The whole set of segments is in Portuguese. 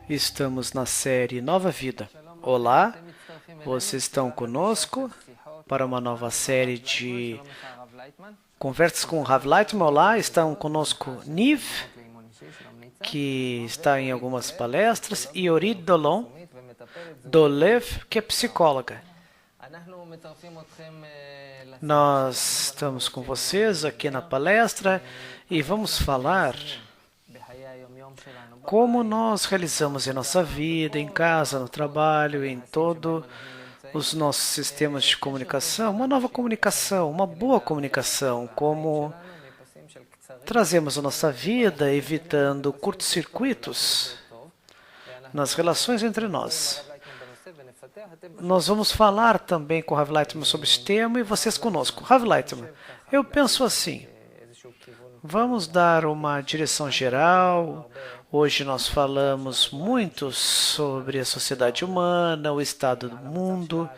Estamos na série Nova Vida. Olá, vocês estão conosco para uma nova série de conversas com o Rav Leitman. Olá, estão conosco Niv, que está em algumas palestras, e Orit Dolev, que é psicóloga. Nós estamos com vocês aqui na palestra e vamos falar como nós realizamos em nossa vida, em casa, no trabalho, em todos os nossos sistemas de comunicação, uma nova comunicação, uma boa comunicação, como trazemos a nossa vida evitando curtos-circuitos nas relações entre nós. Nós vamos falar também com o Rav Leitman sobre esse tema e vocês conosco. Rav Leitman, eu penso assim, vamos dar uma direção geral. Hoje nós falamos muito sobre a sociedade humana, o estado do mundo,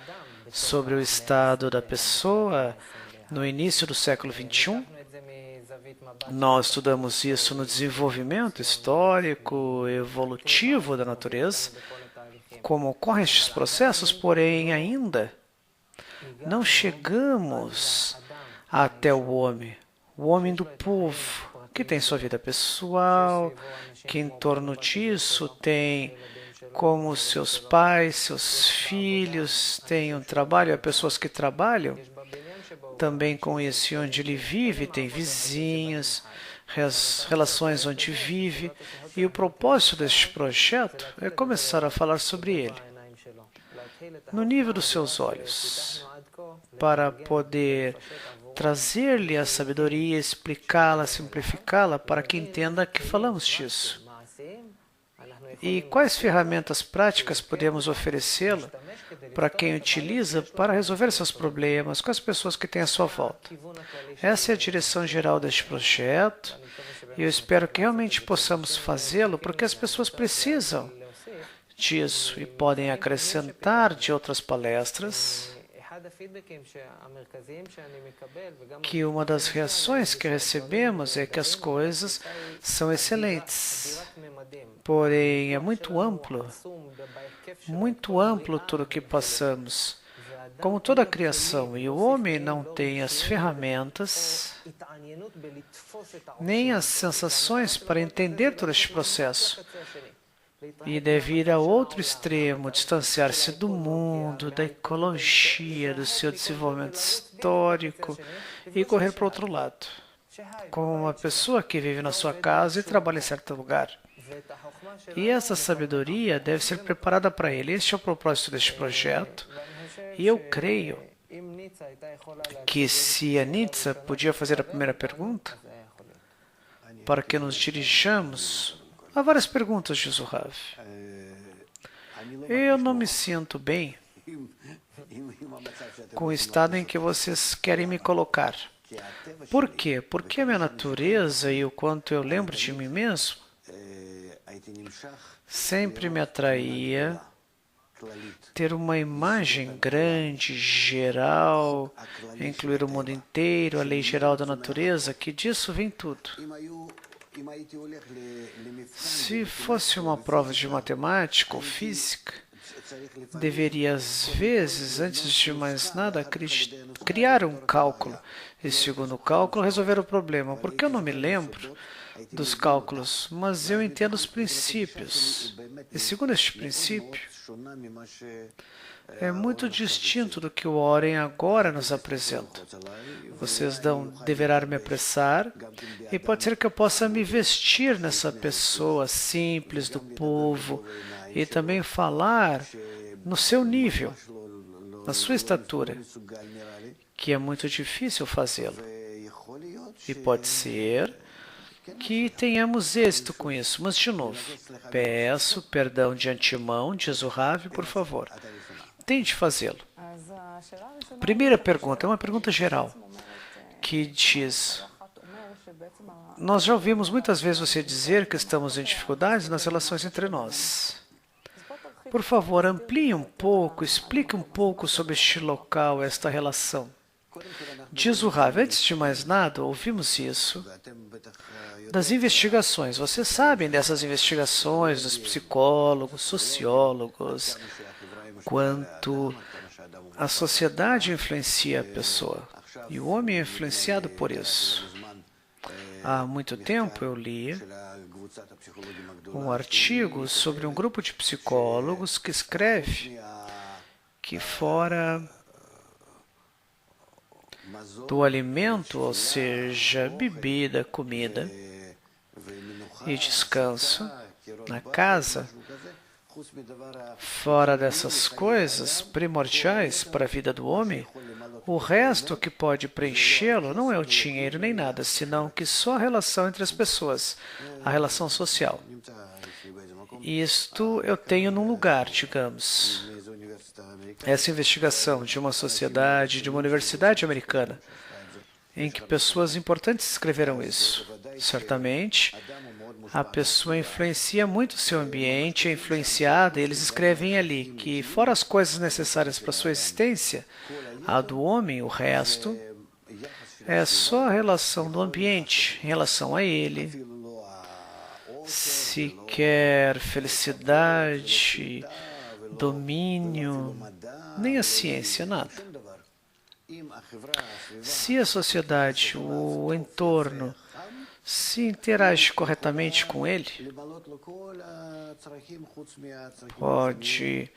sobre o estado da pessoa no início do século XXI. Nós estudamos isso no desenvolvimento histórico, evolutivo da natureza, como ocorrem estes processos, porém ainda não chegamos até o homem do povo, que tem sua vida pessoal, que em torno disso tem como seus pais, seus filhos têm um trabalho, há pessoas que trabalham também com isso, onde ele vive, tem vizinhos, relações onde vive, e o propósito deste projeto é começar a falar sobre ele, no nível dos seus olhos, para poder trazer-lhe a sabedoria, explicá-la, simplificá-la, para que entenda que falamos disso. E quais ferramentas práticas podemos oferecê-la para quem utiliza para resolver seus problemas com as pessoas que têm à sua volta. Essa é a direção geral deste projeto e eu espero que realmente possamos fazê-lo porque as pessoas precisam disso e podem acrescentar de outras palestras que uma das reações que recebemos é que as coisas são excelentes, porém é muito amplo tudo o que passamos, como toda a criação, e o homem não tem as ferramentas nem as sensações para entender todo este processo. E deve ir a outro extremo, distanciar-se do mundo, da ecologia, do seu desenvolvimento histórico e correr para o outro lado, como uma pessoa que vive na sua casa e trabalha em certo lugar. E essa sabedoria deve ser preparada para ele. Este é o propósito deste projeto. E eu creio que se a Nitsa podia fazer a primeira pergunta, para que nos dirijamos. Há várias perguntas, diz o Rav. Eu não me sinto bem com o estado em que vocês querem me colocar. Por quê? Porque a minha natureza e o quanto eu lembro de mim mesmo sempre me atraía ter uma imagem grande, geral, incluir o mundo inteiro, a lei geral da natureza, que disso vem tudo. Se fosse uma prova de matemática ou física, deveria, às vezes, antes de mais nada, criar um cálculo. E, segundo o cálculo, resolver o problema. Porque eu não me lembro dos cálculos, mas eu entendo os princípios. E, segundo este princípio, é muito distinto do que o Oren agora nos apresenta. Vocês deverão me apressar e pode ser que eu possa me vestir nessa pessoa simples do povo e também falar no seu nível, na sua estatura, que é muito difícil fazê-lo. E pode ser que tenhamos êxito com isso. Mas, de novo, peço perdão de antemão, diz o Rav, por favor. Tente fazê-lo. Primeira pergunta, é uma pergunta geral, que diz, nós já ouvimos muitas vezes você dizer que estamos em dificuldades nas relações entre nós. Por favor, amplie um pouco, explique um pouco sobre este local, esta relação. Diz o Rav, antes de mais nada, ouvimos isso das investigações. Vocês sabem dessas investigações dos psicólogos, sociólogos, quanto a sociedade influencia a pessoa. E o homem é influenciado por isso. Há muito tempo eu li um artigo sobre um grupo de psicólogos que escreve que fora do alimento, ou seja, bebida, comida e descanso na casa, fora dessas coisas primordiais para a vida do homem, o resto que pode preenchê-lo não é o dinheiro nem nada, senão que só a relação entre as pessoas, a relação social. Isto eu tenho num lugar, digamos. Essa investigação de uma sociedade, de uma universidade americana, em que pessoas importantes escreveram isso. Certamente, a pessoa influencia muito o seu ambiente, é influenciada, e eles escrevem ali que, fora as coisas necessárias para a sua existência, a do homem, o resto, é só a relação do ambiente em relação a ele. Se quer felicidade, domínio, nem a ciência, nada. Se a sociedade, o entorno, se interage corretamente com ele, pode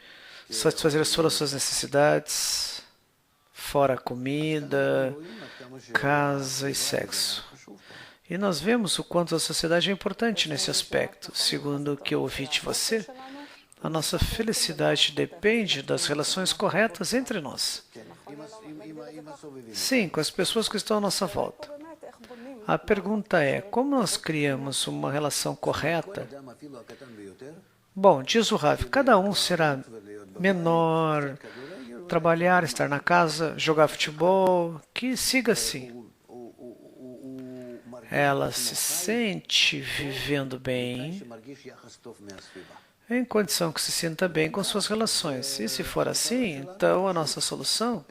satisfazer todas as suas necessidades, fora comida, casa e sexo. E nós vemos o quanto a sociedade é importante nesse aspecto. Segundo o que eu ouvi de você, a nossa felicidade depende das relações corretas entre nós. Sim, com as pessoas que estão à nossa volta. A pergunta é, como nós criamos uma relação correta? Bom, diz o Rav, cada um será menor, trabalhar, estar na casa, jogar futebol, que siga assim. Ela se sente vivendo bem, em condição que se sinta bem com suas relações. E se for assim, então a nossa solução,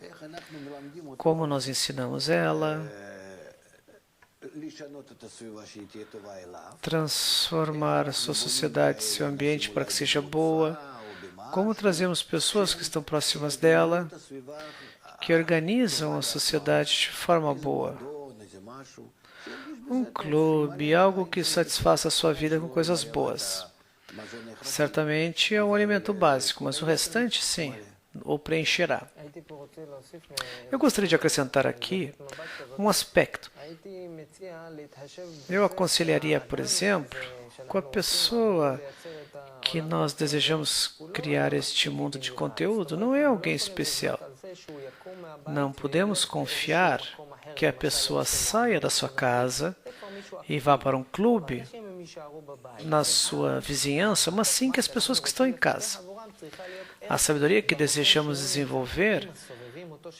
como nós ensinamos ela, transformar a sua sociedade, seu ambiente para que seja boa, como trazemos pessoas que estão próximas dela, que organizam a sociedade de forma boa. Um clube, algo que satisfaça a sua vida com coisas boas. Certamente é um alimento básico, mas o restante, sim, o preencherá. Eu gostaria de acrescentar aqui um aspecto. Eu aconselharia, por exemplo, com a pessoa que nós desejamos criar este mundo de conteúdo, não é alguém especial. Não podemos confiar que a pessoa saia da sua casa e vá para um clube na sua vizinhança, mas sim que as pessoas que estão em casa. A sabedoria que desejamos desenvolver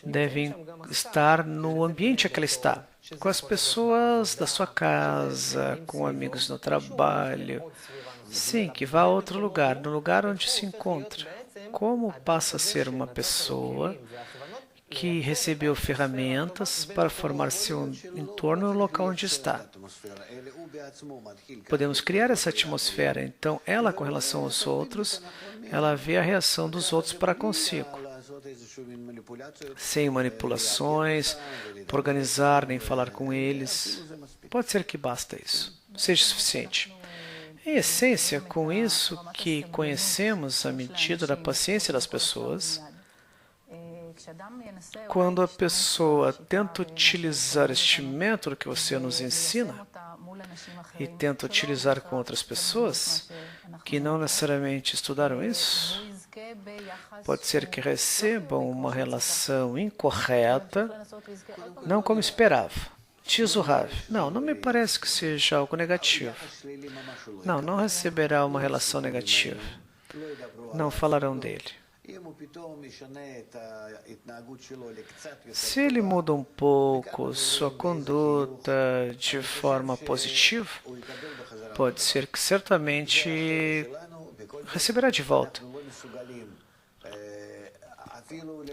deve estar no ambiente em que ela está, com as pessoas da sua casa, com amigos no trabalho. Sim, que vá a outro lugar, no lugar onde se encontra. Como passa a ser uma pessoa que recebeu ferramentas para formar seu entorno no local onde está. Podemos criar essa atmosfera, então ela, com relação aos outros, ela vê a reação dos outros para consigo. Sem manipulações, por organizar, nem falar com eles. Pode ser que basta isso, seja suficiente. Em essência, com isso que conhecemos a medida da paciência das pessoas, quando a pessoa tenta utilizar este método que você nos ensina e tenta utilizar com outras pessoas que não necessariamente estudaram isso, pode ser que recebam uma relação incorreta, não como esperava. Diz o Rav, não me parece que seja algo negativo. Não receberá uma relação negativa. Não falarão dele. Se ele muda um pouco sua conduta de forma positiva, pode ser que certamente receberá de volta.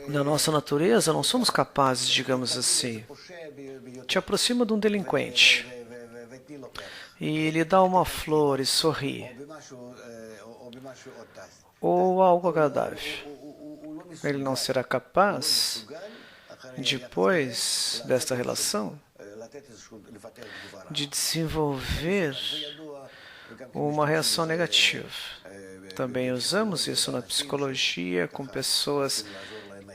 Na nossa natureza, não somos capazes, digamos assim. Te aproxima de um delinquente e lhe dá uma flor e sorri, ou algo agradável. Ele não será capaz, depois desta relação, de desenvolver uma reação negativa. Também usamos isso na psicologia com pessoas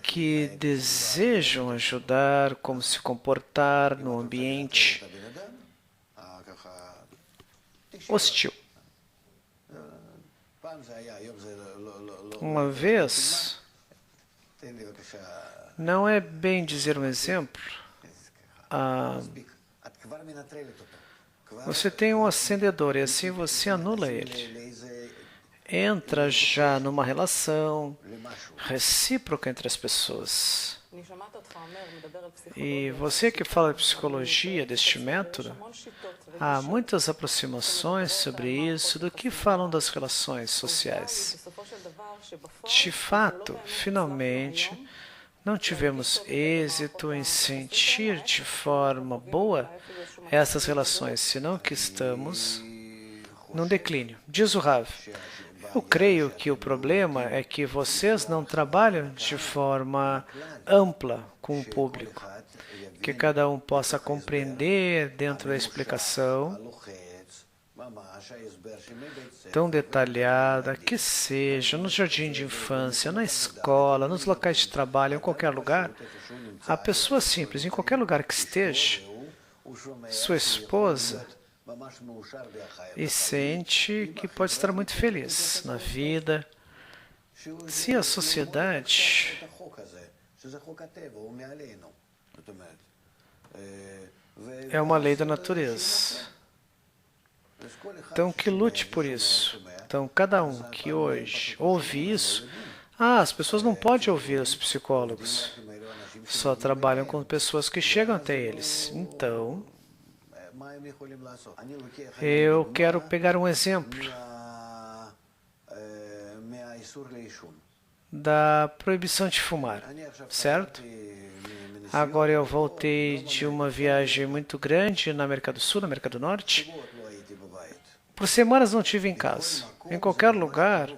que desejam ajudar, como se comportar no ambiente hostil. Uma vez, não é bem dizer um exemplo, você tem um acendedor e assim você anula ele. Entra já numa relação recíproca entre as pessoas. E você que fala de psicologia, deste método, há muitas aproximações sobre isso do que falam das relações sociais. De fato, finalmente, não tivemos êxito em sentir de forma boa essas relações, senão que estamos num declínio. Diz o Rav, eu creio que o problema é que vocês não trabalham de forma ampla com o público, que cada um possa compreender dentro da explicação tão detalhada que seja no jardim de infância, na escola, nos locais de trabalho, em qualquer lugar. A pessoa simples, em qualquer lugar que esteja, sua esposa, e sente que pode estar muito feliz na vida. Se a sociedade é uma lei da natureza, então que lute por isso. Então, cada um que hoje ouve isso, as pessoas não podem ouvir os psicólogos, só trabalham com pessoas que chegam até eles. Então, eu quero pegar um exemplo da proibição de fumar, certo? Agora eu voltei de uma viagem muito grande na América do Sul, na América do Norte. Por semanas não estive em casa. Em qualquer lugar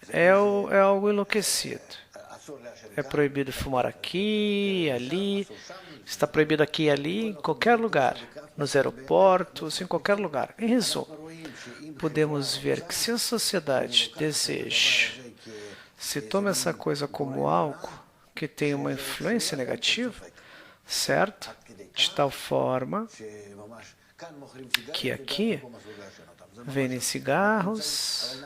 é algo enlouquecido. É proibido fumar aqui, ali, está proibido aqui e ali, em qualquer lugar. Nos aeroportos, em qualquer lugar. Em resumo, podemos ver que se a sociedade deseja, se toma essa coisa como algo que tem uma influência negativa, certo? De tal forma que aqui vendem cigarros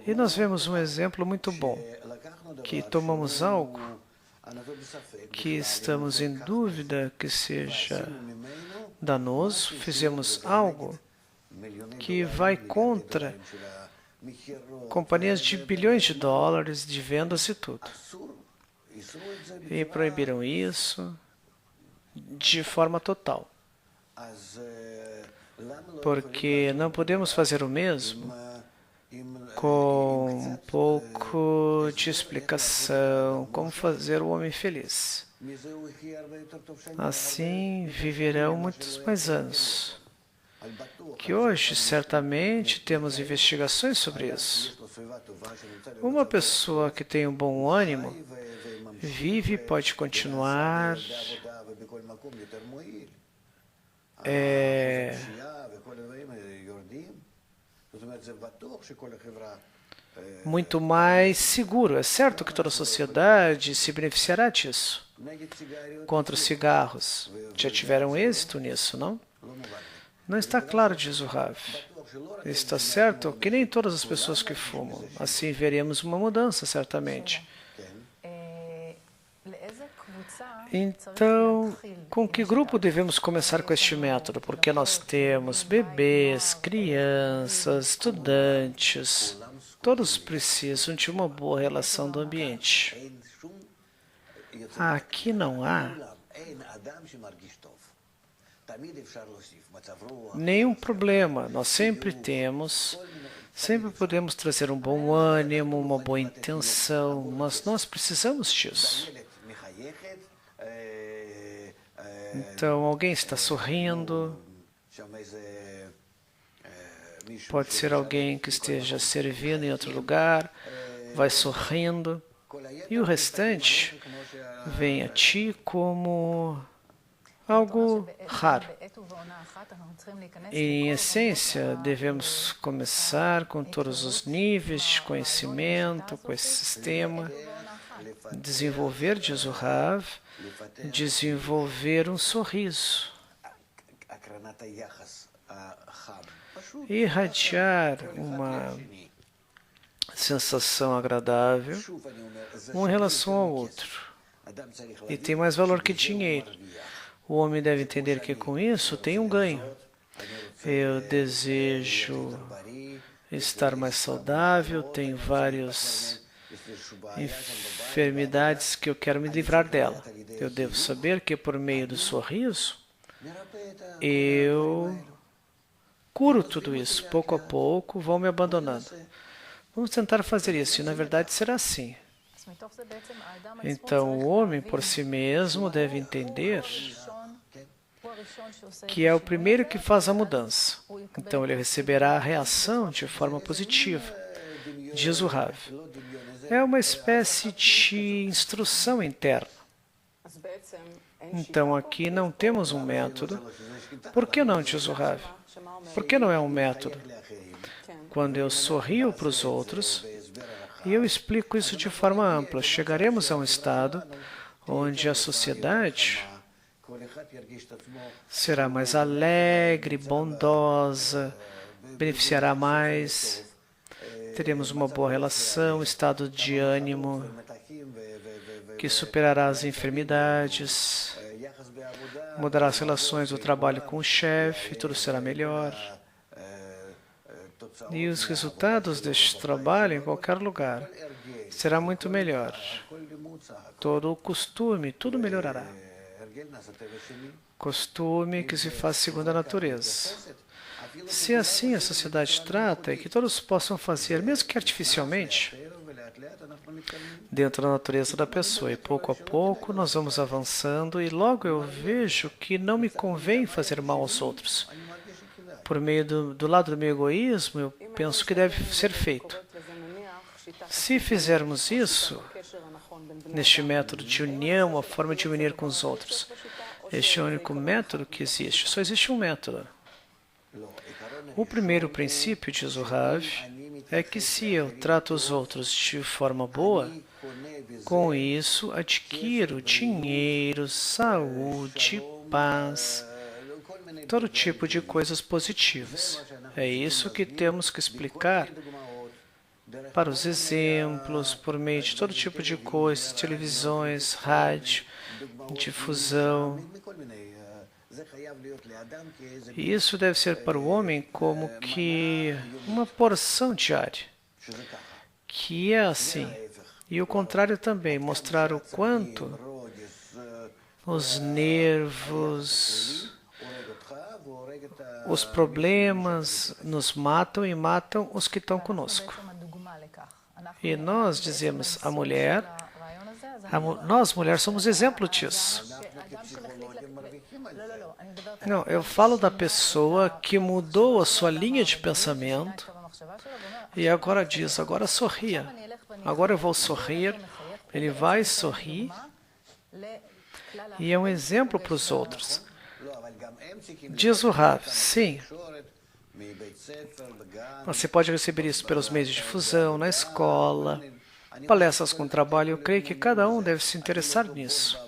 e nós vemos um exemplo muito bom, que tomamos algo que estamos em dúvida que seja danoso, fizemos algo que vai contra companhias de bilhões de dólares de vendas e tudo. E proibiram isso de forma total. Porque não podemos fazer o mesmo com um pouco de explicação, como fazer o homem feliz. Assim viverão muitos mais anos. Que hoje, certamente, temos investigações sobre isso. Uma pessoa que tem um bom ânimo vive e pode continuar muito mais seguro. É certo que toda a sociedade se beneficiará disso. Contra os cigarros. Já tiveram êxito nisso, não? Não está claro, diz o Rav. Está certo que nem todas as pessoas que fumam. Assim veremos uma mudança, certamente. Então, com que grupo devemos começar com este método? Porque nós temos bebês, crianças, estudantes. Todos precisam de uma boa relação do ambiente. Aqui não há nenhum problema. Nós sempre podemos trazer um bom ânimo, uma boa intenção, mas nós precisamos disso. Então, alguém está sorrindo, pode ser alguém que esteja servindo em outro lugar, vai sorrindo, e o restante vem a ti como algo raro. Em essência, devemos começar com todos os níveis de conhecimento, com esse sistema, desenvolver, diz o Rav, desenvolver um sorriso, irradiar uma sensação agradável um em relação ao outro. E tem mais valor que dinheiro. O homem deve entender que com isso tem um ganho. Eu desejo estar mais saudável, tenho várias enfermidades que eu quero me livrar dela. Eu devo saber que por meio do sorriso, eu curo tudo isso. Pouco a pouco vão me abandonando. Vamos tentar fazer isso, e na verdade será assim. Então, o homem por si mesmo deve entender que é o primeiro que faz a mudança. Então, ele receberá a reação de forma positiva, diz o Rav. É uma espécie de instrução interna. Então, aqui não temos um método. Por que não, diz o Rav? Por que não é um método? Quando eu sorrio para os outros, e eu explico isso de forma ampla, chegaremos a um estado onde a sociedade será mais alegre, bondosa, beneficiará mais, teremos uma boa relação, estado de ânimo que superará as enfermidades, mudará as relações do trabalho com o chefe, tudo será melhor. E os resultados deste trabalho em qualquer lugar será muito melhor. Todo o costume, tudo melhorará. Costume que se faz segundo a natureza. Se assim a sociedade trata, é que todos possam fazer, mesmo que artificialmente, dentro da natureza da pessoa. E pouco a pouco nós vamos avançando e logo eu vejo que não me convém fazer mal aos outros. Por meio do lado do meu egoísmo, eu penso que deve ser feito. Se fizermos isso, neste método de união, a forma de unir com os outros, este é o único método que existe. Só existe um método. O primeiro princípio, diz o Rav, é que se eu trato os outros de forma boa, com isso adquiro dinheiro, saúde, paz, todo tipo de coisas positivas. É isso que temos que explicar para os exemplos, por meio de todo tipo de coisas, televisões, rádio, difusão. E isso deve ser para o homem como que uma porção diária, que é assim. E o contrário também, mostrar o quanto os nervos, os problemas nos matam e matam os que estão conosco. E nós dizemos, nós mulheres somos exemplo disso. Não, eu falo da pessoa que mudou a sua linha de pensamento e agora diz, agora sorria. Agora eu vou sorrir, ele vai sorrir e é um exemplo para os outros. Diz o Rav, sim, você pode receber isso pelos meios de difusão, na escola, palestras com trabalho. Eu creio que cada um deve se interessar nisso.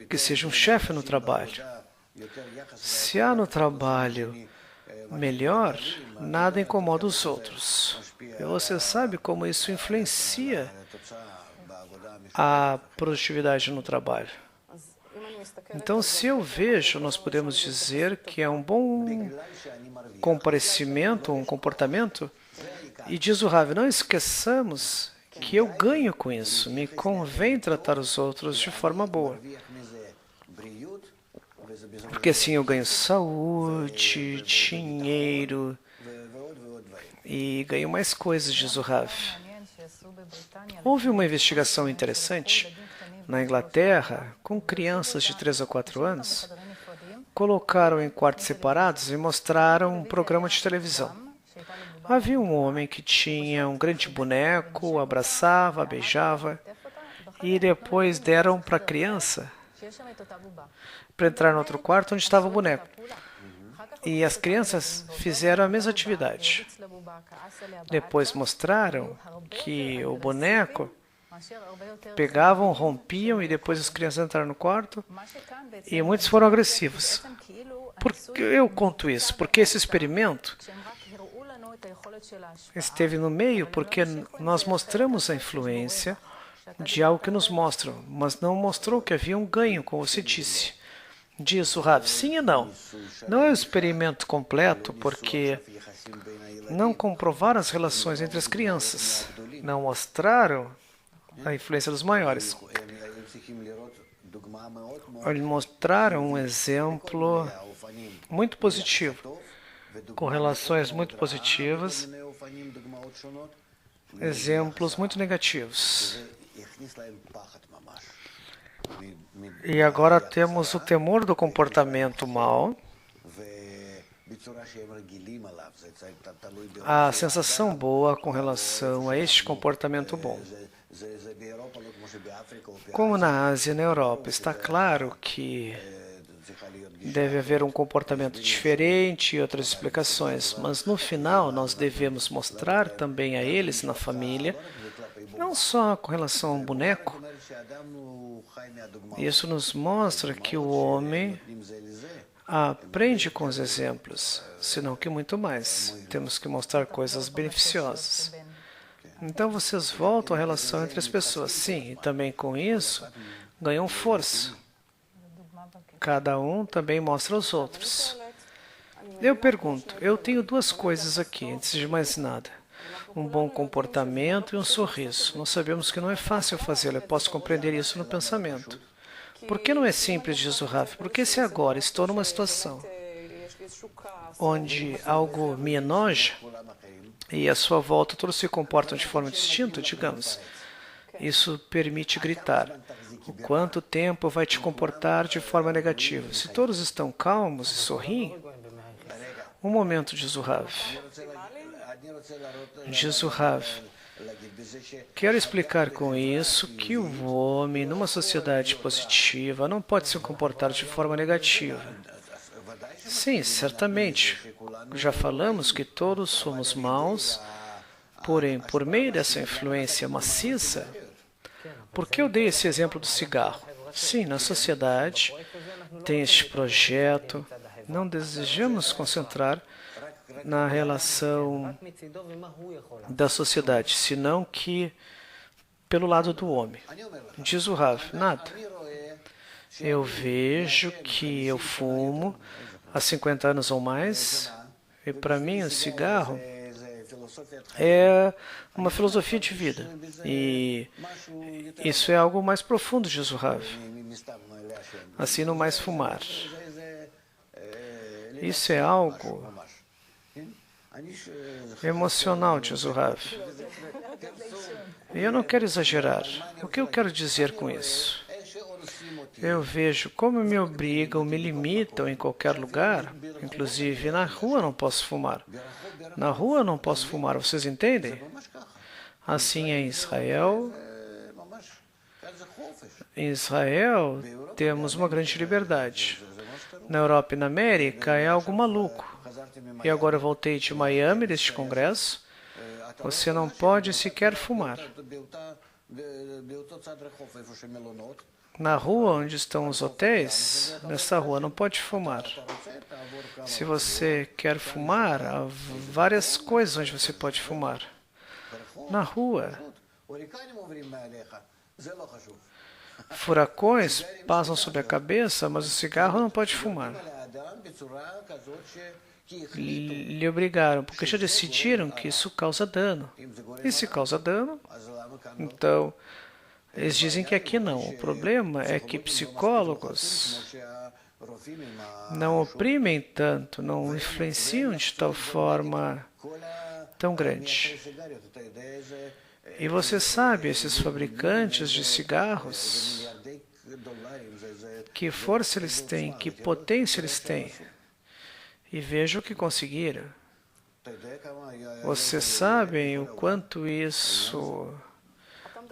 Que seja um chefe no trabalho. Se há no trabalho melhor, nada incomoda os outros. E você sabe como isso influencia a produtividade no trabalho. Então, se eu vejo, nós podemos dizer que é um bom comparecimento, um comportamento. E diz o Rav, não esqueçamos que eu ganho com isso. Me convém tratar os outros de forma boa. porque assim eu ganho saúde, dinheiro e ganho mais coisas, diz o Rav. Houve uma investigação interessante na Inglaterra com crianças de 3 a 4 anos. Colocaram em quartos separados e mostraram um programa de televisão. Havia um homem que tinha um grande boneco, abraçava, beijava, e depois deram para a criança para entrar no outro quarto onde estava o boneco. E as crianças fizeram a mesma atividade. Depois mostraram que o boneco pegavam, rompiam e depois as crianças entraram no quarto e muitos foram agressivos. Por que eu conto isso? Porque esse experimento esteve no meio porque nós mostramos a influência de algo que nos mostram, mas não mostrou que havia um ganho, como você disse. Diz o Rav, sim e não. Não é um experimento completo porque não comprovaram as relações entre as crianças. Não mostraram a influência dos maiores. Eles mostraram um exemplo muito positivo, com relações muito positivas, exemplos muito negativos. E agora temos o temor do comportamento mau, a sensação boa com relação a este comportamento bom. Como na Ásia e na Europa, está claro que deve haver um comportamento diferente e outras explicações, mas no final nós devemos mostrar também a eles na família, não só com relação ao boneco. Isso nos mostra que o homem aprende com os exemplos, senão que muito mais. Temos que mostrar coisas beneficiosas. Então vocês voltam à relação entre as pessoas. Sim, e também com isso ganham força. Cada um também mostra aos outros. Eu pergunto, eu tenho duas coisas aqui, antes de mais nada. Um bom comportamento e um sorriso. Nós sabemos que não é fácil fazê-lo, eu posso compreender isso no pensamento. Por que não é simples, diz o Rav? Porque se agora estou numa situação onde algo me enoja e à sua volta todos se comportam de forma distinta, digamos, isso permite gritar. O quanto tempo vai te comportar de forma negativa? Se todos estão calmos e sorriem, um momento, diz o Rav. Diz o Rav. Quero explicar com isso que o homem, numa sociedade positiva, não pode se comportar de forma negativa. Sim, certamente. Já falamos que todos somos maus, porém, por meio dessa influência maciça, por que eu dei esse exemplo do cigarro? Sim, na sociedade tem este projeto, não desejamos concentrar na relação da sociedade, senão que pelo lado do homem. Diz o Rav, nada. Eu vejo que eu fumo há 50 anos ou mais, e para mim o cigarro é uma filosofia de vida. E isso é algo mais profundo, diz o Rav. Assim, não mais fumar. Isso é algo emocional, diz o Rav. E eu não quero exagerar. O que eu quero dizer com isso? Eu vejo como me obrigam, me limitam em qualquer lugar, inclusive na rua não posso fumar. Na rua não posso fumar, vocês entendem? Assim é em Israel. Em Israel temos uma grande liberdade. Na Europa e na América é algo maluco. E agora eu voltei de Miami, deste congresso. Você não pode sequer fumar. Na rua onde estão os hotéis, nessa rua não pode fumar. Se você quer fumar, há várias coisas onde você pode fumar. Na rua. Furacões passam sobre a cabeça, mas o cigarro não pode fumar. Lhe obrigaram, porque já decidiram que isso causa dano. E se causa dano, então Eles dizem que aqui não. O problema é que psicólogos não oprimem tanto, não influenciam de tal forma tão grande. E você sabe, esses fabricantes de cigarros, que força eles têm, que potência eles têm. E veja o que conseguiram. Vocês sabem o quanto isso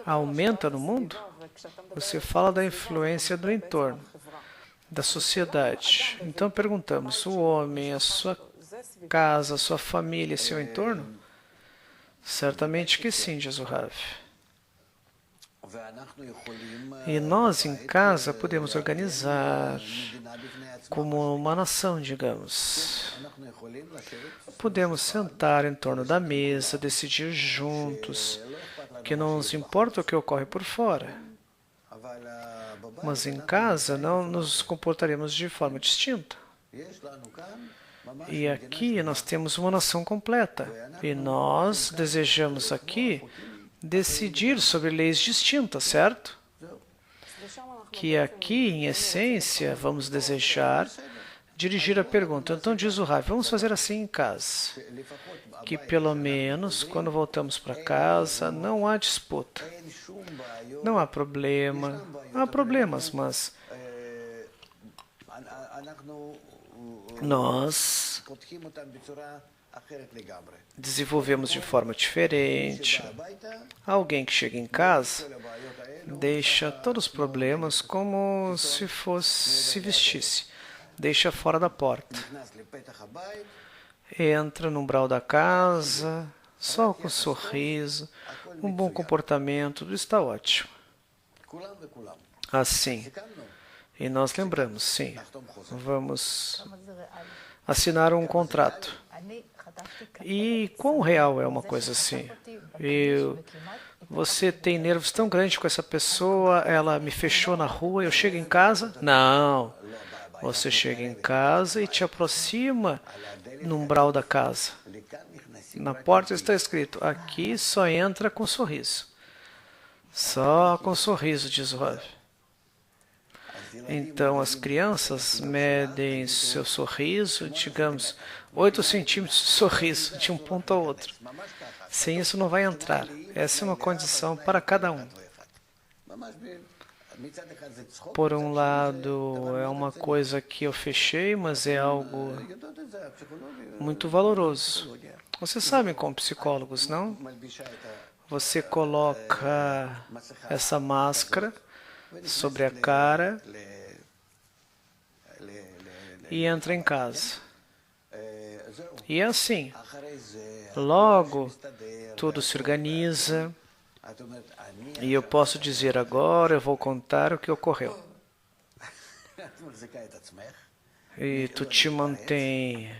aumenta no mundo? Você fala da influência do entorno, da sociedade. Então perguntamos, o homem, a sua casa, a sua família, seu entorno? Certamente que sim, diz o Rav. E nós em casa podemos organizar como uma nação, digamos. Podemos sentar em torno da mesa, decidir juntos, que não nos importa o que ocorre por fora. Mas em casa não nos comportaremos de forma distinta. E aqui nós temos uma nação completa. E nós desejamos aqui decidir sobre leis distintas, certo? Que aqui, em essência, vamos desejar dirigir a pergunta. Então diz o Rav, vamos fazer assim em casa. Que pelo menos, quando voltamos para casa, não há disputa. Não há problema. Há problemas, mas nós desenvolvemos de forma diferente. Alguém que chega em casa deixa todos os problemas como se vestisse. Deixa fora da porta. Entra no umbral da casa, só com um sorriso, um bom comportamento, tudo está ótimo. Assim. E nós lembramos, sim, vamos assinar um contrato. E quão real é uma coisa assim? Você tem nervos tão grandes com essa pessoa, ela me fechou na rua, eu chego em casa? Não. Você chega em casa e te aproxima no umbral da casa. Na porta está escrito, aqui só entra com sorriso. Só com sorriso, diz o Rav. Então, as crianças medem seu sorriso, digamos, 8 centímetros de sorriso, de um ponto ao outro. Sem isso não vai entrar. Essa é uma condição para cada um. Por um lado, é uma coisa que eu fechei, mas é algo muito valoroso. Vocês sabem como psicólogos, não? Você coloca essa máscara sobre a cara e entra em casa. E é assim. Logo, tudo se organiza. E eu posso dizer agora, eu vou contar o que ocorreu. E tu te mantém.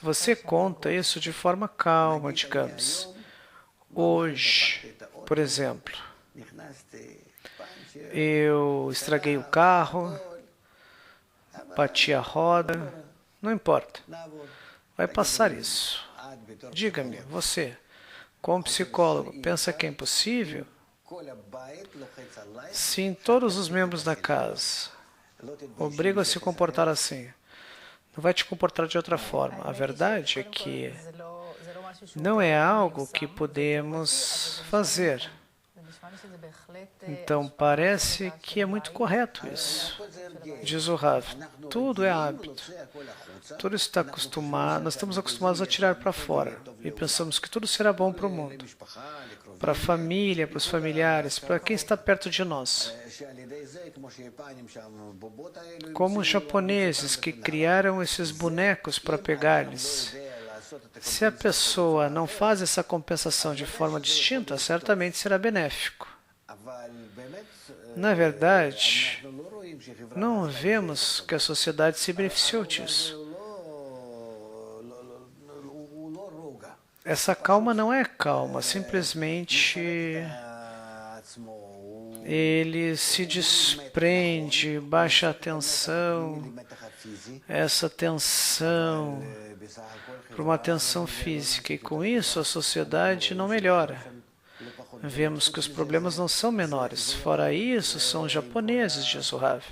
Você conta isso de forma calma, digamos. Hoje, por exemplo, eu estraguei o carro, bati a roda, não importa. Vai passar isso. Diga-me, você, como psicólogo, pensa que é impossível? Sim, todos os membros da casa obrigam a se comportar assim. Não vai te comportar de outra forma. A verdade é que não é algo que podemos fazer. Então, parece que é muito correto isso. Diz o Rav, tudo é hábito. Tudo está acostumado, nós estamos acostumados a tirar para fora. E pensamos que tudo será bom para o mundo. Para a família, para os familiares, para quem está perto de nós. Como os japoneses que criaram esses bonecos para pegar-lhes. Se a pessoa não faz essa compensação de forma distinta, certamente será benéfico. Na verdade, não vemos que a sociedade se beneficiou disso. Essa calma não é calma, simplesmente ele se desprende, baixa a tensão, essa tensão para uma tensão física, e com isso a sociedade não melhora. vemos que os problemas não são menores. Fora isso, são os japoneses, diz o Rav.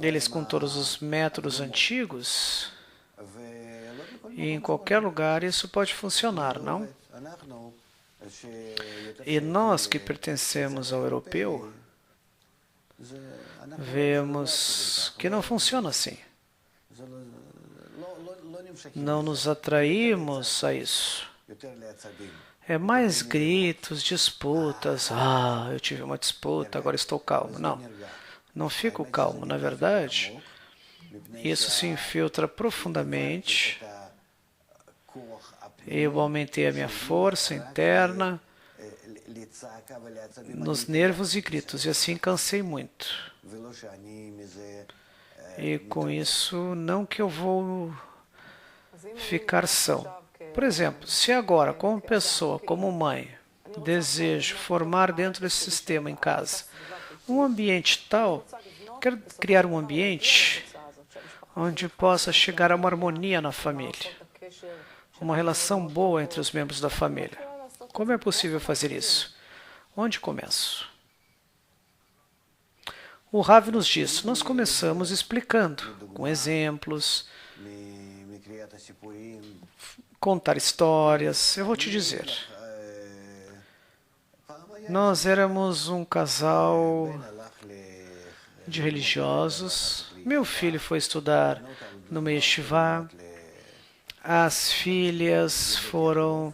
Eles com todos os métodos antigos, e em qualquer lugar isso pode funcionar, não? E nós que pertencemos ao europeu, vemos que não funciona assim. Não nos atraímos a isso. É mais gritos, disputas. Ah, eu tive uma disputa, agora estou calmo. Não, não fico calmo. Na verdade, isso se infiltra profundamente. Eu aumentei a minha força interna nos nervos e gritos, e assim cansei muito. E com isso, não que eu vou ficar são. Por exemplo, se agora, como pessoa, como mãe, desejo formar dentro desse sistema em casa um ambiente tal, quero criar um ambiente onde possa chegar a uma harmonia na família, uma relação boa entre os membros da família. Como é possível fazer isso? Onde começo? O Rav nos diz, nós começamos explicando, com exemplos, contar histórias. Eu vou te dizer, nós éramos um casal de religiosos. Meu filho foi estudar no Yeshiva. As filhas foram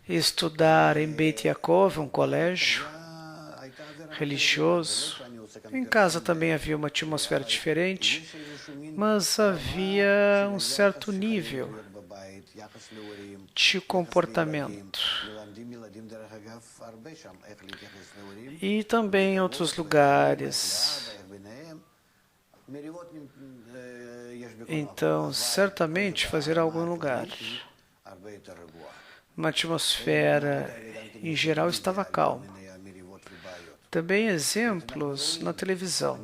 estudar em Beit Yaakov, um colégio religioso. Em casa também havia uma atmosfera diferente, mas havia um certo nível de comportamento. E também em outros lugares. Então, certamente fazer algo em lugar. Uma atmosfera, em geral, estava calma. Também exemplos na televisão.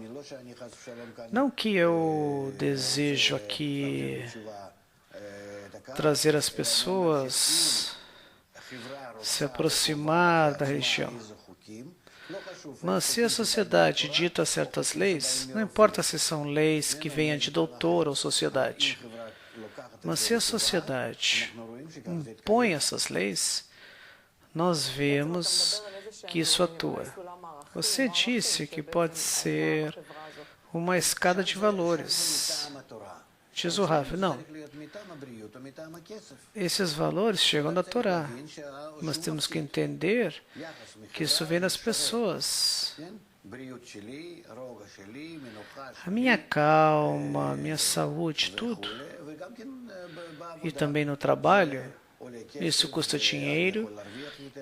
Não que eu desejo aqui trazer as pessoas se aproximar da religião. Mas se a sociedade dita certas leis, não importa se são leis que venham de doutor ou sociedade, mas se a sociedade impõe essas leis, nós vemos que isso atua. Você disse que pode ser uma escada de valores. Diz o Rav, não. Esses valores chegam da Torá. Mas temos que entender que isso vem das pessoas. A minha calma, a minha saúde, tudo. E também no trabalho, isso custa dinheiro.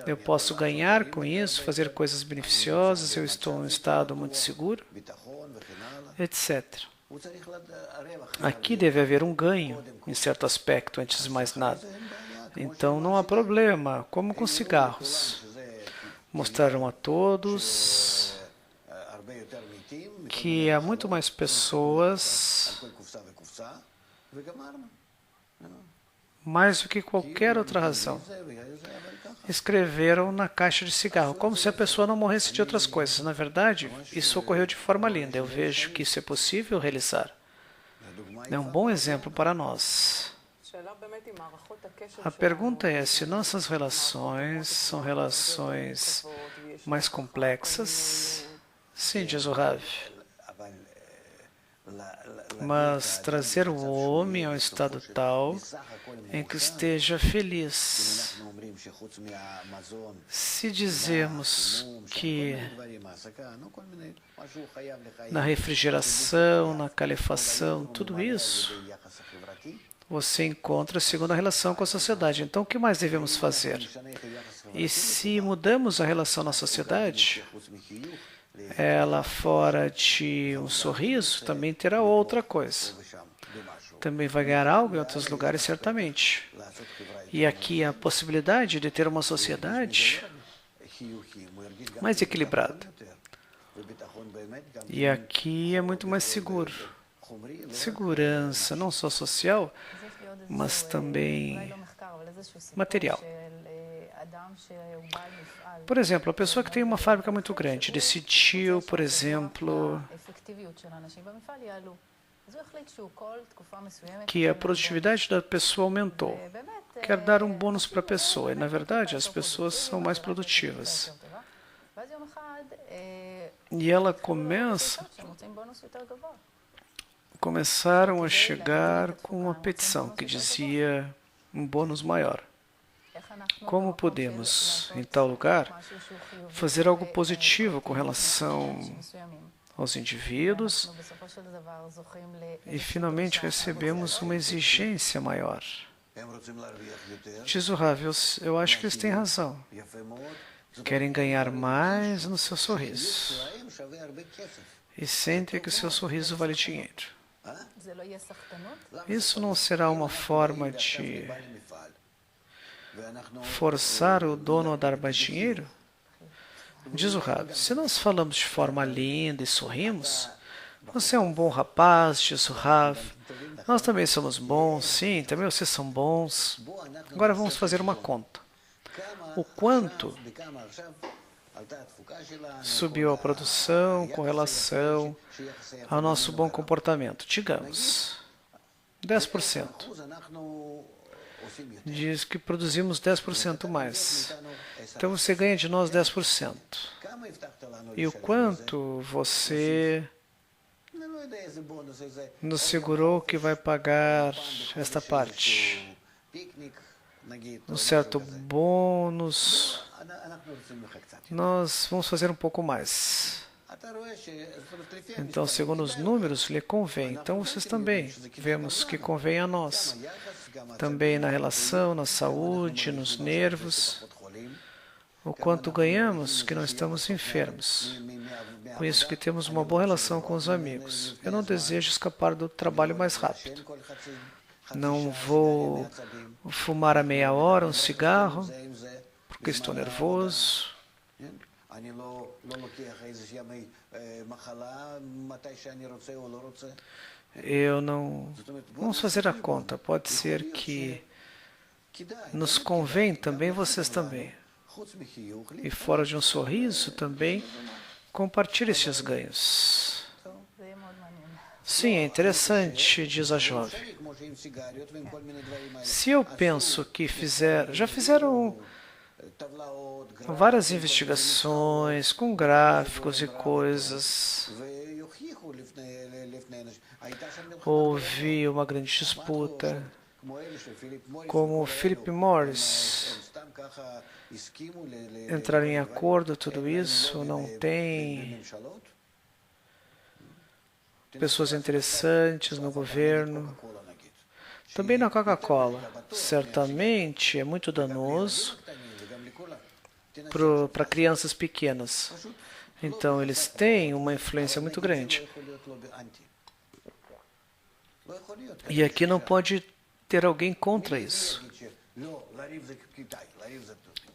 Eu posso ganhar com isso, fazer coisas beneficiosas, eu estou em um estado muito seguro, etc. Aqui deve haver um ganho, em certo aspecto, antes de mais nada. Então não há problema, como com cigarros. Mostraram a todos que há muito mais pessoas, mais do que qualquer outra razão, escreveram na caixa de cigarro, como se a pessoa não morresse de outras coisas. Na verdade, isso ocorreu de forma linda. Eu vejo que isso é possível realizar. É um bom exemplo para nós. A pergunta é se nossas relações são relações mais complexas. Sim, diz o Rav. Mas trazer o homem ao estado tal em que esteja feliz. Se dizemos que na refrigeração, na calefação, tudo isso, você encontra segundo a relação com a sociedade. Então, o que mais devemos fazer? E se mudamos a relação na sociedade, ela fora de um sorriso também terá outra coisa. Também vai ganhar algo em outros lugares, certamente. E aqui a possibilidade de ter uma sociedade mais equilibrada. E aqui é muito mais seguro. Segurança, não só social, mas também material. Por exemplo, a pessoa que tem uma fábrica muito grande decidiu, por exemplo, que a produtividade da pessoa aumentou. Quer dar um bônus para a pessoa, e na verdade as pessoas são mais produtivas. E ela começaram a chegar com uma petição que dizia um bônus maior. Como podemos, em tal lugar, fazer algo positivo com relação aos indivíduos e finalmente recebemos uma exigência maior? Diz o Rav, eu acho que eles têm razão. Querem ganhar mais no seu sorriso e sentem que o seu sorriso vale dinheiro. Isso não será uma forma de forçar o dono a dar mais dinheiro? Diz o Rav, se nós falamos de forma linda e sorrimos, você é um bom rapaz, diz o Rav, nós também somos bons, sim, também vocês são bons. Agora vamos fazer uma conta. O quanto subiu a produção com relação ao nosso bom comportamento? Digamos, 10%. Diz que produzimos 10% mais. Então você ganha de nós 10%. E o quanto você nos segurou que vai pagar esta parte? Um certo bônus. Nós vamos fazer um pouco mais. Então, segundo os números, lhe convém. Então, vocês também vemos que convém a nós. Também na relação, na saúde, nos nervos. O quanto ganhamos que não estamos enfermos. Com isso que temos uma boa relação com os amigos. Eu não desejo escapar do trabalho mais rápido. Não vou fumar a meia hora um cigarro, porque estou nervoso. Eu não... Vamos fazer a conta. Pode ser que nos convém também, vocês também. E fora de um sorriso também, compartilhe esses ganhos. Sim, é interessante, diz a jovem. Se eu penso que já fizeram várias investigações com gráficos e coisas. Houve uma grande disputa, como o Philip Morris. Entraram em acordo, tudo isso, não tem pessoas interessantes no governo. Também na Coca-Cola. Certamente é muito danoso para crianças pequenas. Então, eles têm uma influência muito grande. E aqui não pode ter alguém contra isso.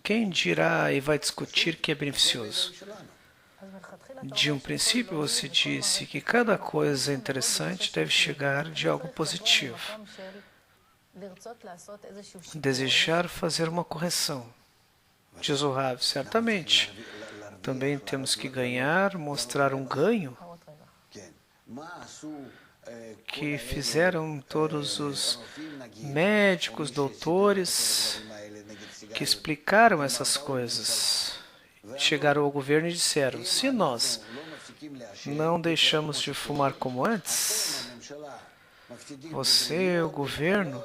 Quem dirá e vai discutir que é beneficioso? De um princípio, você disse que cada coisa interessante deve chegar de algo positivo. Desejar fazer uma correção. Diz o Rav, certamente. Também temos que ganhar, mostrar um ganho que fizeram todos os médicos, doutores, que explicaram essas coisas. Chegaram ao governo e disseram, se nós não deixamos de fumar como antes, você, o governo,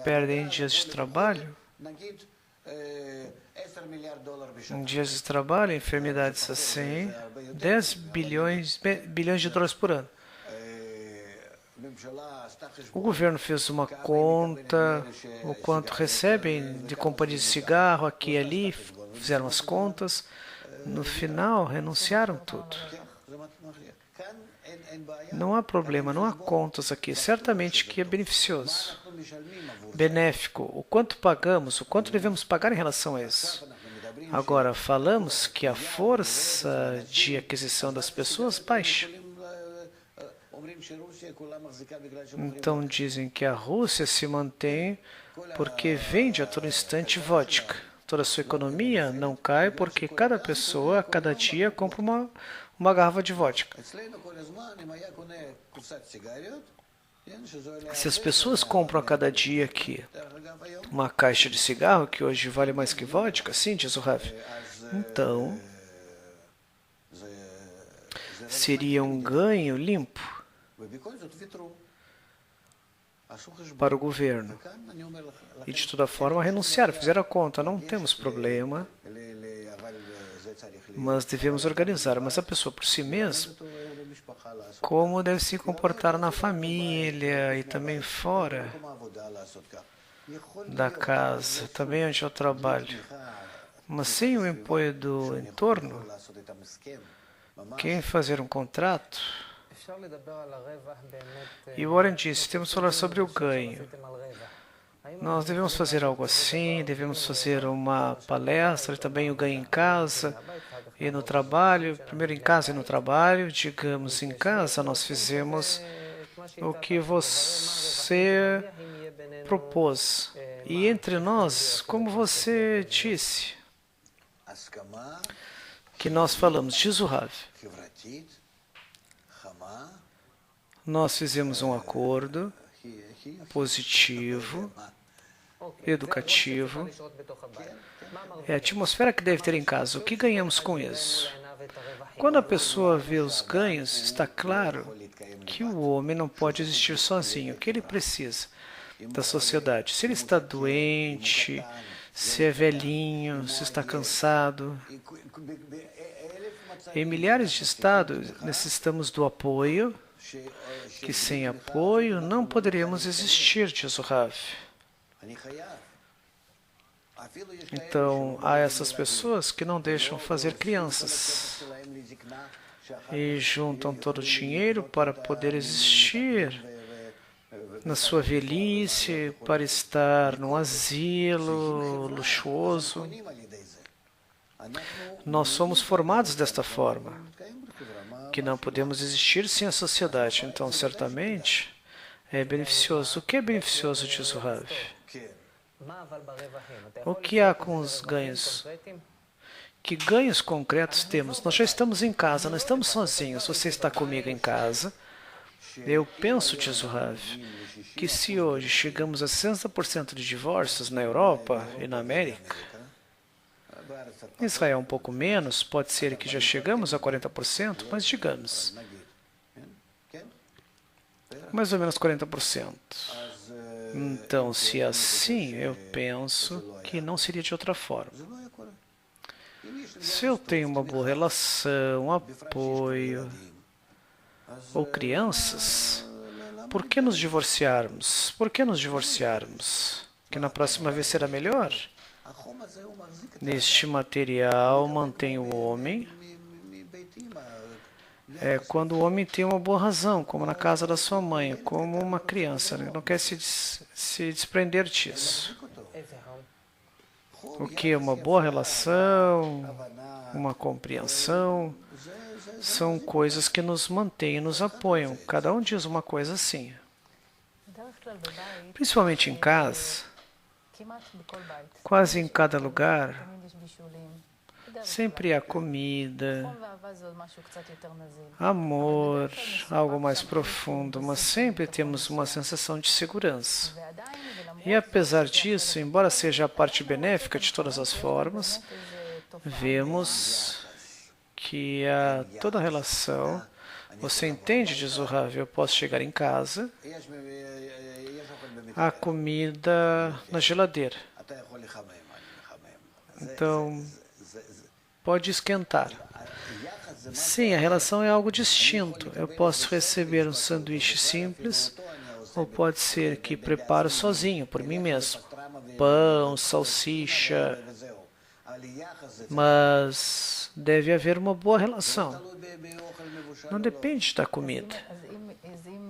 perdem dias de trabalho, dias de trabalho, enfermidades assim, 10 bilhões de dólares por ano. O governo fez uma conta, o quanto recebem de companhias de cigarro aqui e ali, fizeram as contas, no final renunciaram tudo. Não há problema, não há contas aqui, certamente que é beneficioso, benéfico. O quanto pagamos, o quanto devemos pagar em relação a isso. Agora, falamos que a força de aquisição das pessoas baixa. Então dizem que a Rússia se mantém porque vende a todo instante vodka. Toda a sua economia não cai porque cada pessoa, cada dia, compra uma garrafa de vodka. Se as pessoas compram a cada dia aqui uma caixa de cigarro, que hoje vale mais que vodka, sim, diz o Rav, então seria um ganho limpo para o governo. E de toda forma renunciaram, fizeram a conta, não temos problema, mas devemos organizar. Mas a pessoa por si mesma, como deve se comportar na família e também fora da casa, também onde eu trabalho. Mas sem o apoio do entorno, quem fazer um contrato? E Warren disse, temos que falar sobre o ganho. Nós devemos fazer algo assim, devemos fazer uma palestra, também o ganho em casa e no trabalho, primeiro em casa e no trabalho. Digamos, em casa nós fizemos o que você propôs. E entre nós, como você disse, que nós falamos, diz o Rav, nós fizemos um acordo positivo, educativo. É a atmosfera que deve ter em casa. O que ganhamos com isso? Quando a pessoa vê os ganhos, está claro que o homem não pode existir sozinho. O que ele precisa da sociedade? Se ele está doente, se é velhinho, se está cansado. Em milhares de estados, necessitamos do apoio, que sem apoio não poderíamos existir, diz o Rav. Então, há essas pessoas que não deixam fazer crianças e juntam todo o dinheiro para poder existir na sua velhice, para estar num asilo luxuoso. Nós somos formados desta forma, que não podemos existir sem a sociedade. Então, certamente, é beneficioso. O que é beneficioso, diz o Rav? O que há com os ganhos? Que ganhos concretos temos? Nós já estamos em casa, não estamos sozinhos. Você está comigo em casa. Eu penso, diz o Rav, que se hoje chegamos a 60% de divórcios na Europa e na América, em Israel um pouco menos, pode ser que já chegamos a 40%, mas digamos, mais ou menos 40%. Então, se é assim, eu penso que não seria de outra forma. Se eu tenho uma boa relação, apoio, ou crianças, por que nos divorciarmos? Por que nos divorciarmos? Que na próxima vez será melhor? Neste material mantém o homem. É quando o homem tem uma boa razão, como na casa da sua mãe, como uma criança, não quer se desprender disso. O que é uma boa relação, uma compreensão, são coisas que nos mantêm e nos apoiam. Cada um diz uma coisa assim. Principalmente em casa, quase em cada lugar, sempre há comida, amor, algo mais profundo, mas sempre temos uma sensação de segurança. E apesar disso, embora seja a parte benéfica de todas as formas, vemos que há toda a relação. Você entende, diz o Rav, eu posso chegar em casa, há comida na geladeira. Então, pode esquentar. Sim, a relação é algo distinto. Eu posso receber um sanduíche simples, ou pode ser que preparo sozinho, por mim mesmo. Pão, salsicha. Mas deve haver uma boa relação. Não depende da comida.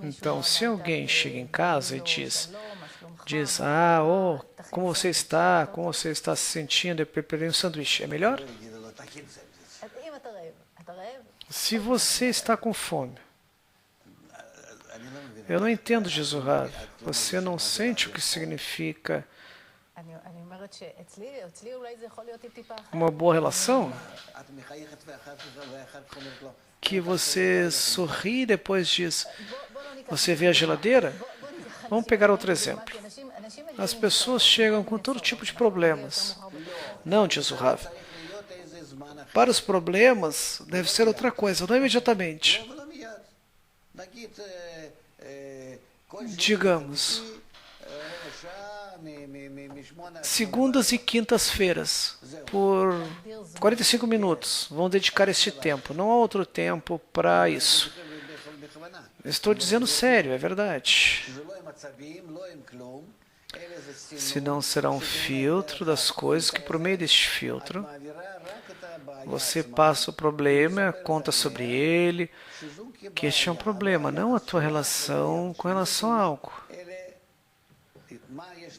Então, se alguém chega em casa e diz, como você está? Como você está se sentindo? Eu preparei um sanduíche. É melhor? Se você está com fome, eu não entendo, diz o Rav. Você não sente o que significa Uma boa relação que você sorri e depois diz, você vê a geladeira? Vamos pegar outro exemplo. As pessoas chegam com todo tipo de problemas. Não, diz o Rav. Para os problemas, deve ser outra coisa, não imediatamente. Digamos, segundas e quintas-feiras, por 45 minutos. Vão dedicar este tempo. Não há outro tempo para isso. Estou dizendo sério, é verdade. Senão será um filtro das coisas que, por meio deste filtro, você passa o problema, conta sobre ele, que este é um problema, não a tua relação com relação a algo.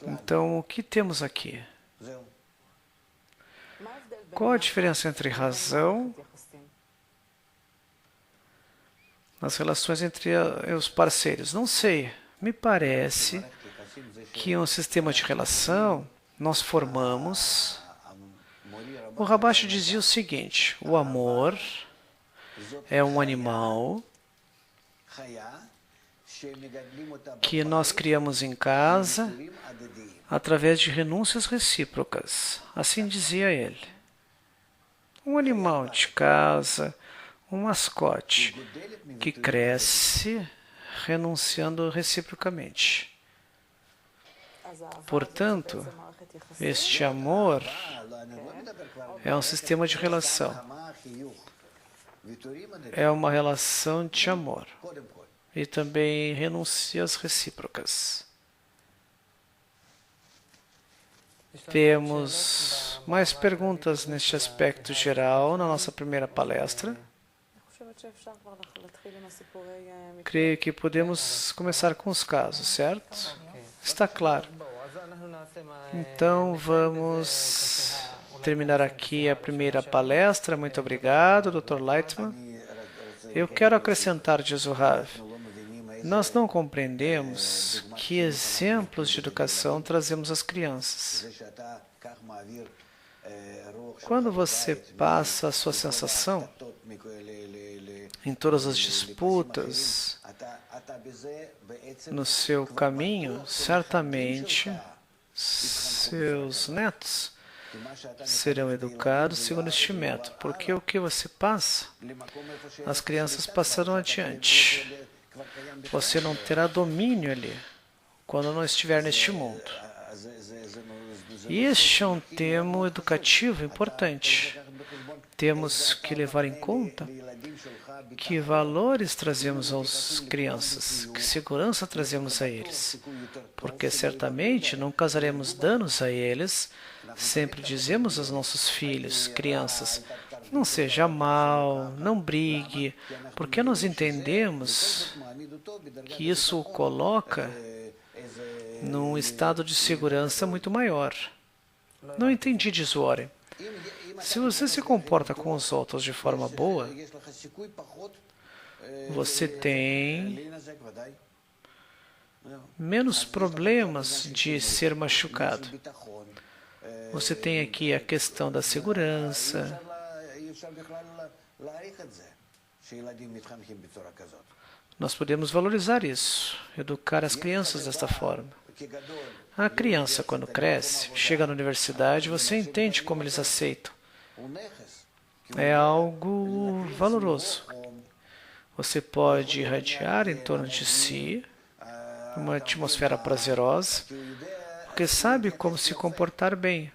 Então, o que temos aqui? Qual a diferença entre razão nas relações entre os parceiros? Não sei. Me parece que um sistema de relação nós formamos. O Rabash dizia o seguinte: o amor é um animal que nós criamos em casa através de renúncias recíprocas. Assim dizia ele. Um animal de casa, um mascote que cresce renunciando reciprocamente. Portanto, este amor é um sistema de relação. É uma relação de amor. E também renúncias recíprocas. Temos mais perguntas neste aspecto geral na nossa primeira palestra. Creio que podemos começar com os casos, certo? Está claro. Então, vamos terminar aqui a primeira palestra. Muito obrigado, Dr. Lightman. Eu quero acrescentar, diz o Rav, nós não compreendemos que exemplos de educação trazemos às crianças. Quando você passa a sua sensação em todas as disputas no seu caminho, certamente seus netos serão educados segundo este método, porque o que você passa, as crianças passarão adiante. Você não terá domínio ali quando não estiver neste mundo. E este é um tema educativo importante. Temos que levar em conta que valores trazemos às crianças, que segurança trazemos a eles, porque certamente não causaremos danos a eles. Sempre dizemos aos nossos filhos, crianças, não seja mal, não brigue, porque nós entendemos que isso o coloca num estado de segurança muito maior. Não entendi, diz o Warren. Se você se comporta com os outros de forma boa, você tem menos problemas de ser machucado. Você tem aqui a questão da segurança. Nós podemos valorizar isso, educar as crianças desta forma. A criança, quando cresce, chega na universidade, você entende como eles aceitam. É algo valoroso. Você pode irradiar em torno de si uma atmosfera prazerosa, porque sabe como se comportar bem.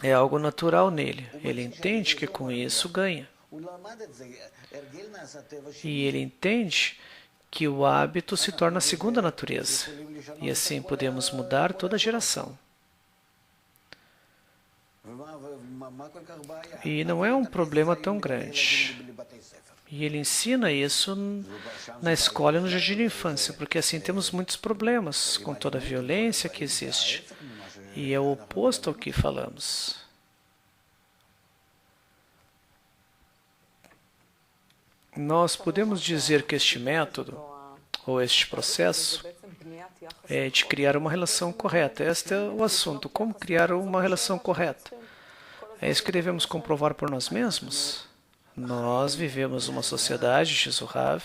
É algo natural nele. Ele entende que com isso ganha. E ele entende que o hábito se torna a segunda natureza. E assim podemos mudar toda a geração. E não é um problema tão grande. E ele ensina isso na escola e no jardim de infância, porque assim temos muitos problemas com toda a violência que existe. E é o oposto ao que falamos. Nós podemos dizer que este método, ou este processo, é de criar uma relação correta. Este é o assunto, como criar uma relação correta. É isso que devemos comprovar por nós mesmos. Nós vivemos uma sociedade, diz o Rav,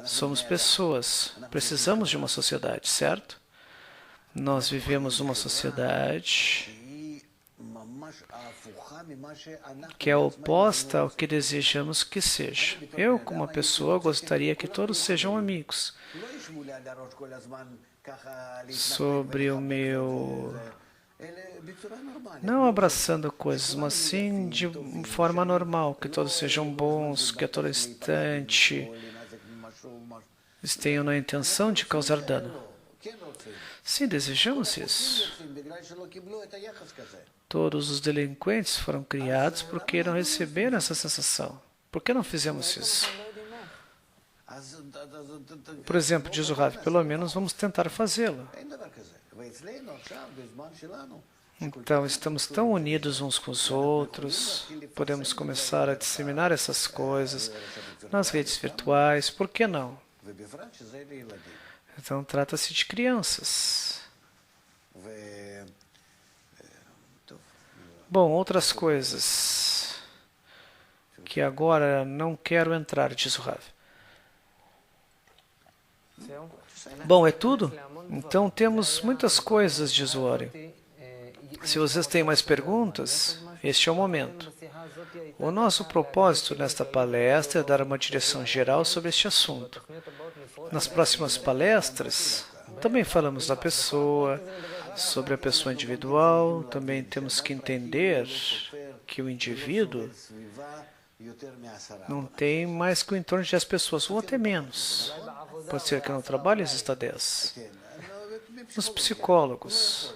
somos pessoas, precisamos de uma sociedade, certo? Nós vivemos uma sociedade que é oposta ao que desejamos que seja. Eu, como uma pessoa, gostaria que todos sejam amigos. Sobre o meu... Não abraçando coisas, mas sim de forma normal, que todos sejam bons, que a todo instante eles tenham a intenção de causar dano. Sim, desejamos isso. Todos os delinquentes foram criados porque não receberam essa sensação. Por que não fizemos isso? Por exemplo, diz o Rav, pelo menos vamos tentar fazê-lo. Então, estamos tão unidos uns com os outros, podemos começar a disseminar essas coisas nas redes virtuais, por que não? Então, trata-se de crianças. Bom, outras coisas que agora não quero entrar, diz o Rav. Bom, é tudo? Então temos muitas coisas, diz o Ori. Se vocês têm mais perguntas, este é o momento. O nosso propósito nesta palestra é dar uma direção geral sobre este assunto. Nas próximas palestras, também falamos da pessoa, sobre a pessoa individual, também temos que entender que o indivíduo não tem mais que o entorno de 10 pessoas, ou até menos. Pode ser que no trabalho exista 10. Nos psicólogos,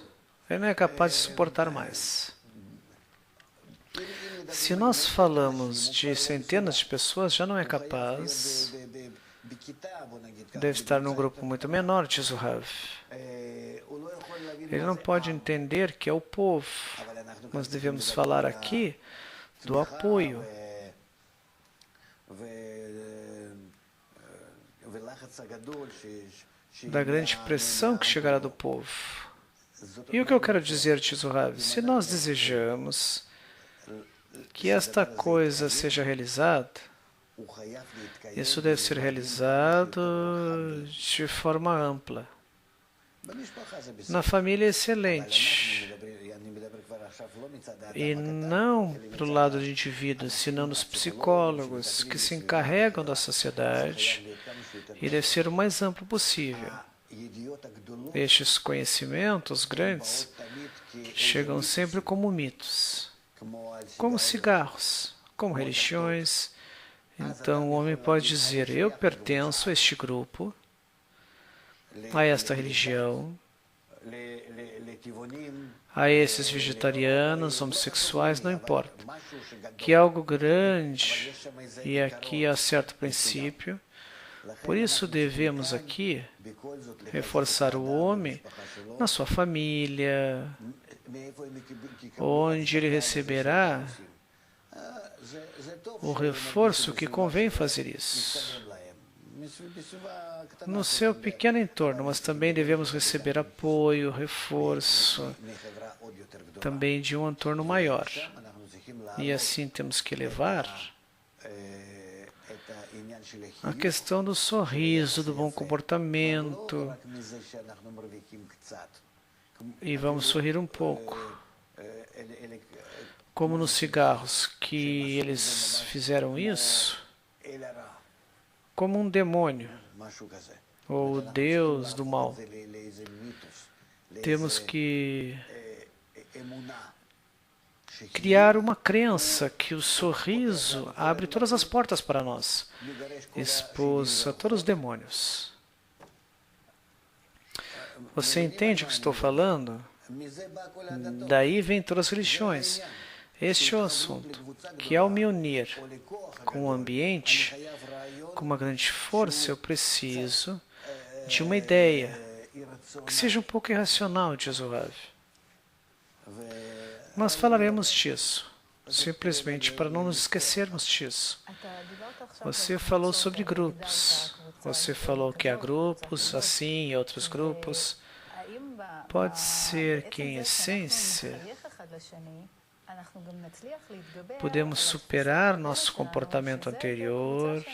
ele não é capaz de suportar mais. Se nós falamos de centenas de pessoas, já não é capaz. Deve estar num grupo muito menor, diz o Rav. Ele não pode entender que é o povo. Nós devemos falar aqui do apoio. Da grande pressão que chegará do povo. E o que eu quero dizer, diz o Rav, se nós desejamos que esta coisa seja realizada, isso deve ser realizado de forma ampla. Na família é excelente. E não para o lado do indivíduo, senão dos psicólogos que se encarregam da sociedade, e deve ser o mais amplo possível. Estes conhecimentos grandes chegam sempre como mitos, como cigarros, como religiões. Então o homem pode dizer, eu pertenço a este grupo, a esta religião, a esses vegetarianos, homossexuais, não importa. Que é algo grande, e aqui há certo princípio. Por isso devemos aqui reforçar o homem na sua família, onde ele receberá o reforço que convém fazer isso. No seu pequeno entorno, mas também devemos receber apoio, reforço, também de um entorno maior. E assim temos que levar a questão do sorriso, do bom comportamento, e vamos sorrir um pouco. Como nos cigarros, que eles fizeram isso como um demônio, ou o Deus do mal. Temos que criar uma crença que o sorriso abre todas as portas para nós, expulsa todos os demônios. Você entende o que estou falando? Daí vem todas as religiões. Este é o assunto, que ao me unir com o ambiente, com uma grande força, eu preciso de uma ideia que seja um pouco irracional, diz o Rav. Nós falaremos disso, simplesmente para não nos esquecermos disso. Você falou sobre grupos. Você falou que há grupos assim e outros grupos. Pode ser que, em essência, podemos superar nosso comportamento anterior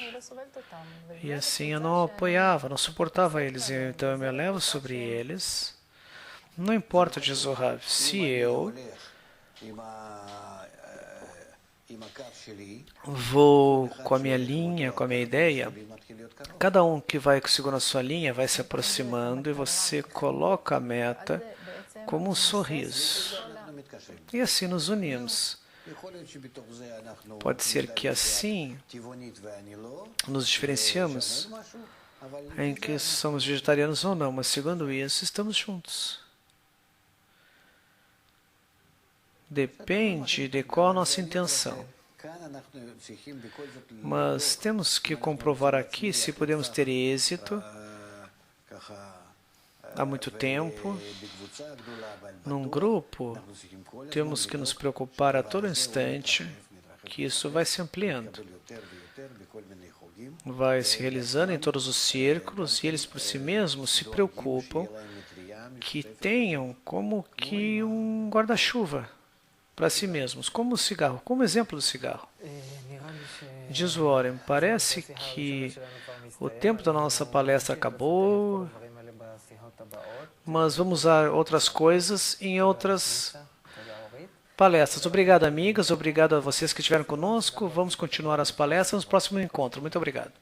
e assim eu não apoiava, não suportava eles, então eu me elevo sobre eles. Não importa, diz Zohar, se eu vou com a minha linha, com a minha ideia, cada um que vai segundo a sua linha vai se aproximando e você coloca a meta como um sorriso. E assim nos unimos. Pode ser que assim nos diferenciamos em que somos vegetarianos ou não, mas segundo isso, estamos juntos. Depende de qual a nossa intenção. Mas temos que comprovar aqui se podemos ter êxito há muito tempo. Num grupo, temos que nos preocupar a todo instante que isso vai se ampliando. Vai se realizando em todos os círculos e eles por si mesmos se preocupam que tenham como que um guarda-chuva para si mesmos, como o cigarro, como exemplo do cigarro. Diz o Warren, parece que o tempo da nossa palestra acabou, mas vamos usar outras coisas em outras palestras. Obrigado, amigas, obrigado a vocês que estiveram conosco. Vamos continuar as palestras no próximo encontro. Muito obrigado.